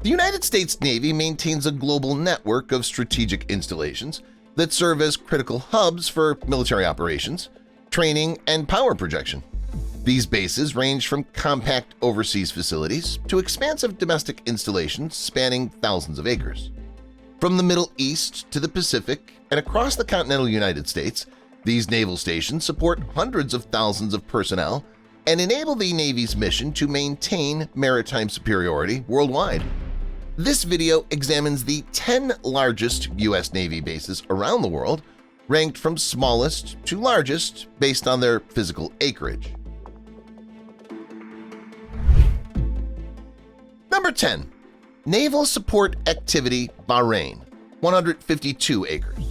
The United States Navy maintains a global network of strategic installations that serve as critical hubs for military operations, training, and power projection. These bases range from compact overseas facilities to expansive domestic installations spanning thousands of acres. From the Middle East to the Pacific and across the continental United States, these naval stations support hundreds of thousands of personnel and enable the Navy's mission to maintain maritime superiority worldwide. This video examines the 10 largest U.S. Navy bases around the world, ranked from smallest to largest based on their physical acreage. Number 10. Naval Support Activity Bahrain, 152 acres.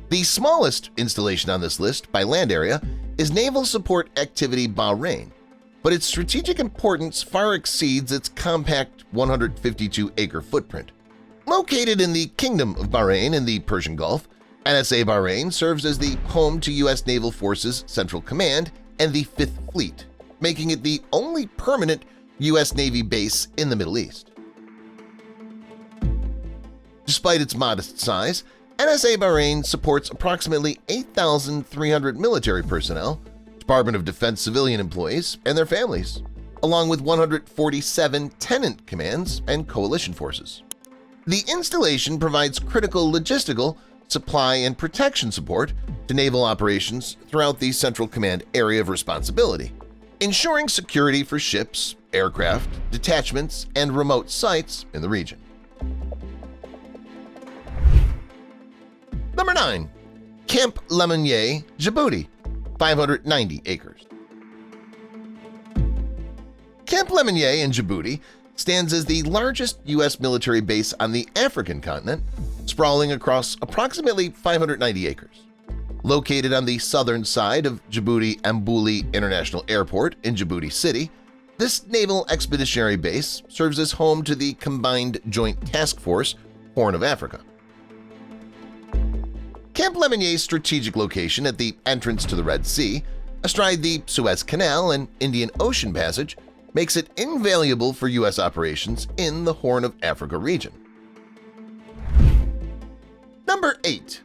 The smallest installation on this list by land area is Naval Support Activity Bahrain, but its strategic importance far exceeds its compact 152-acre footprint. Located in the Kingdom of Bahrain in the Persian Gulf, NSA Bahrain serves as the home to U.S. Naval Forces Central Command and the Fifth Fleet, making it the only permanent U.S. Navy base in the Middle East. Despite its modest size, NSA Bahrain supports approximately 8,300 military personnel, Department of Defense civilian employees, and their families, along with 147 tenant commands and coalition forces. The installation provides critical logistical, supply, and protection support to naval operations throughout the Central Command area of responsibility, ensuring security for ships, aircraft, detachments, and remote sites in the region. Number 9. Camp Lemonnier, Djibouti, 590 acres. Camp Lemonnier in Djibouti stands as the largest U.S. military base on the African continent, sprawling across approximately 590 acres. Located on the southern side of Djibouti Ambouli International Airport in Djibouti City, this naval expeditionary base serves as home to the Combined Joint Task Force Horn of Africa. Camp Lemonier's strategic location at the entrance to the Red Sea, astride the Suez Canal and Indian Ocean Passage, makes it invaluable for U.S. operations in the Horn of Africa region. Number 8.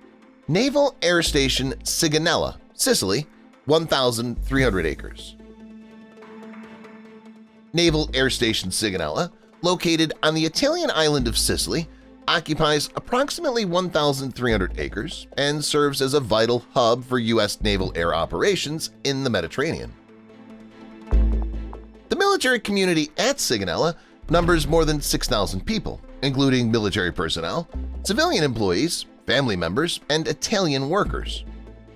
Naval Air Station Sigonella, Sicily, 1,300 acres. Naval Air Station Sigonella, located on the Italian island of Sicily, occupies approximately 1,300 acres and serves as a vital hub for U.S. naval air operations in the Mediterranean. The military community at Sigonella numbers more than 6,000 people, including military personnel, civilian employees, family members, and Italian workers.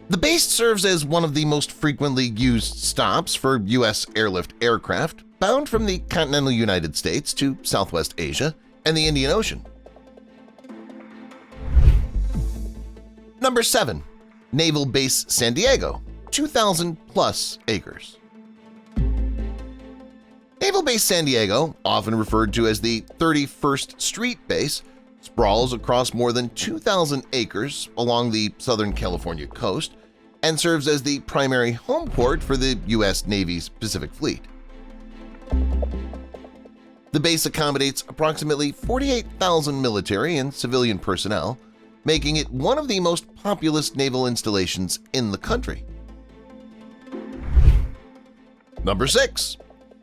The base serves as one of the most frequently used stops for U.S. airlift aircraft bound from the continental United States to Southwest Asia and the Indian Ocean. Number 7. Naval Base San Diego, 2,000-plus acres. Naval Base San Diego, often referred to as the 31st Street Base, sprawls across more than 2,000 acres along the Southern California coast and serves as the primary home port for the U.S. Navy's Pacific Fleet. The base accommodates approximately 48,000 military and civilian personnel, making it one of the most populous naval installations in the country. Number 6.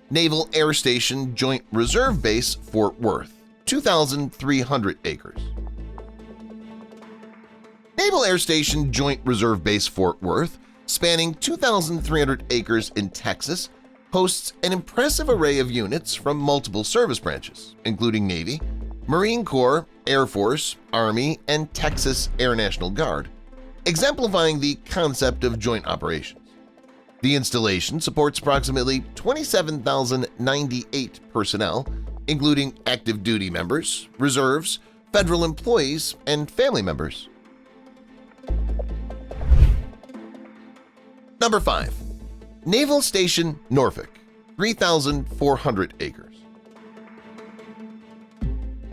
Naval Air Station Joint Reserve Base Fort Worth, 2,300 acres. Naval Air Station Joint Reserve Base Fort Worth, spanning 2,300 acres in Texas, hosts an impressive array of units from multiple service branches, including Navy, Marine Corps, Air Force, Army, and Texas Air National Guard, exemplifying the concept of joint operations. The installation supports approximately 27,098 personnel, including active duty members, reserves, federal employees, and family members. Number 5. Naval Station Norfolk, 3,400 acres.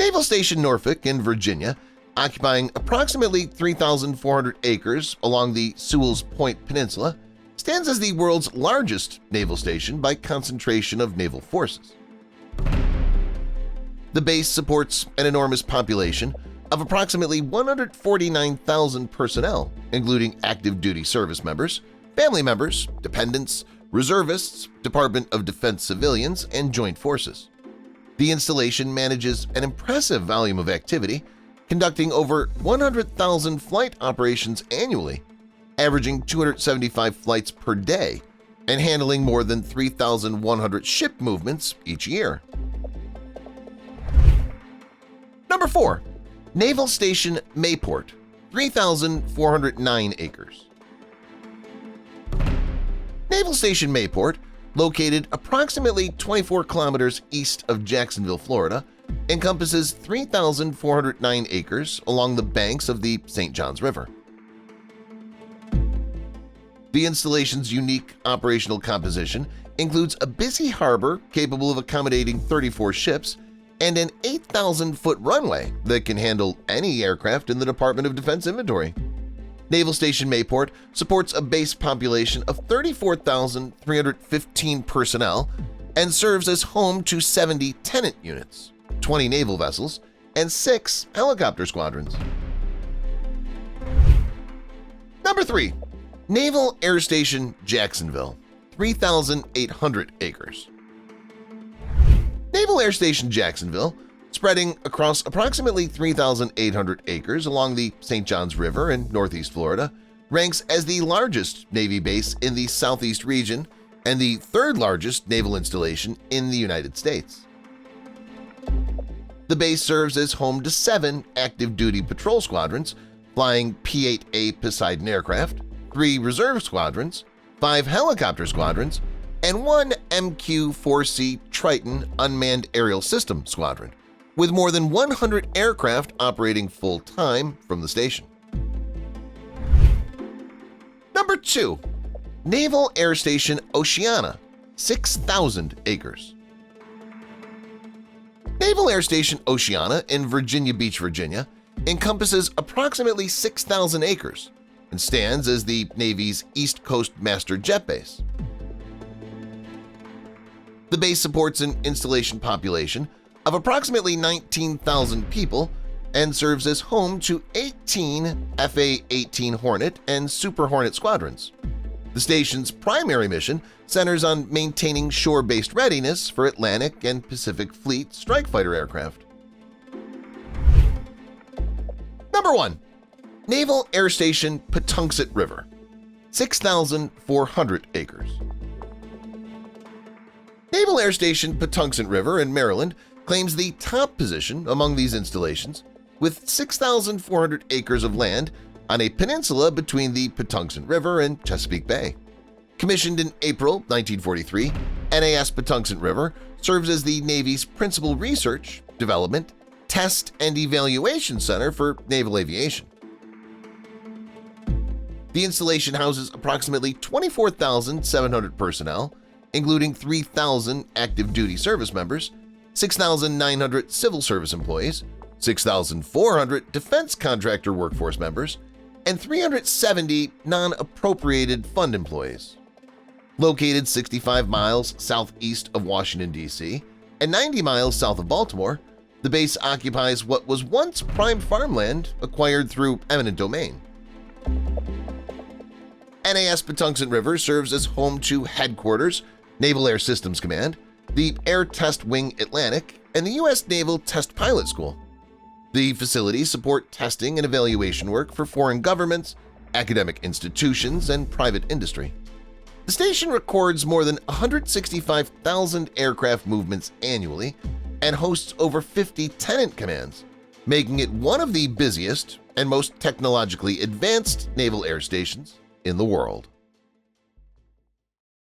Naval Station Norfolk in Virginia, occupying approximately 3,400 acres along the Sewell's Point Peninsula, stands as the world's largest naval station by concentration of naval forces. The base supports an enormous population of approximately 149,000 personnel, including active duty service members, family members, dependents, reservists, Department of Defense civilians, and joint forces. The installation manages an impressive volume of activity, conducting over 100,000 flight operations annually, averaging 275 flights per day, and handling more than 3,100 ship movements each year. Number 4. Naval Station Mayport, 3,409 acres. Naval Station Mayport, located approximately 24 kilometers east of Jacksonville, Florida, encompasses 3,409 acres along the banks of the St. Johns River. The installation's unique operational composition includes a busy harbor capable of accommodating 34 ships and an 8,000-foot runway that can handle any aircraft in the Department of Defense inventory. Naval Station Mayport supports a base population of 34,315 personnel and serves as home to 70 tenant units, 20 naval vessels, and 6 helicopter squadrons. Number 3. Naval Air Station Jacksonville, 3,800 acres. Naval Air Station Jacksonville, spreading across approximately 3,800 acres along the St. Johns River in northeast Florida, ranks as the largest Navy base in the southeast region and the third largest naval installation in the United States. The base serves as home to 7 active-duty patrol squadrons flying P-8A Poseidon aircraft, 3 reserve squadrons, 5 helicopter squadrons, and 1 MQ-4C Triton unmanned aerial system squadron, with more than 100 aircraft operating full-time from the station. Number 2. Naval Air Station Oceana, 6,000 acres. Naval Air Station Oceana in Virginia Beach, Virginia, encompasses approximately 6,000 acres and stands as the Navy's East Coast Master Jet Base. The base supports an installation population of approximately 19,000 people and serves as home to 18 FA-18 Hornet and Super Hornet squadrons. The station's primary mission centers on maintaining shore-based readiness for Atlantic and Pacific Fleet strike fighter aircraft. Number 1. Naval Air Station Patuxent River, 6,400 acres. Naval Air Station Patuxent River in Maryland claims the top position among these installations with 6,400 acres of land on a peninsula between the Patuxent River and Chesapeake Bay. Commissioned in April 1943, NAS Patuxent River serves as the Navy's principal research, development, test, and evaluation center for naval aviation. The installation houses approximately 24,700 personnel, including 3,000 active-duty service members, 6,900 civil service employees, 6,400 defense contractor workforce members, and 370 non-appropriated fund employees. Located 65 miles southeast of Washington, D.C., and 90 miles south of Baltimore, the base occupies what was once prime farmland acquired through eminent domain. NAS Patuxent River serves as home to Headquarters, Naval Air Systems Command, the Air Test Wing Atlantic, and the U.S. Naval Test Pilot School. The facilities support testing and evaluation work for foreign governments, academic institutions, and private industry. The station records more than 165,000 aircraft movements annually and hosts over 50 tenant commands, making it one of the busiest and most technologically advanced naval air stations in the world.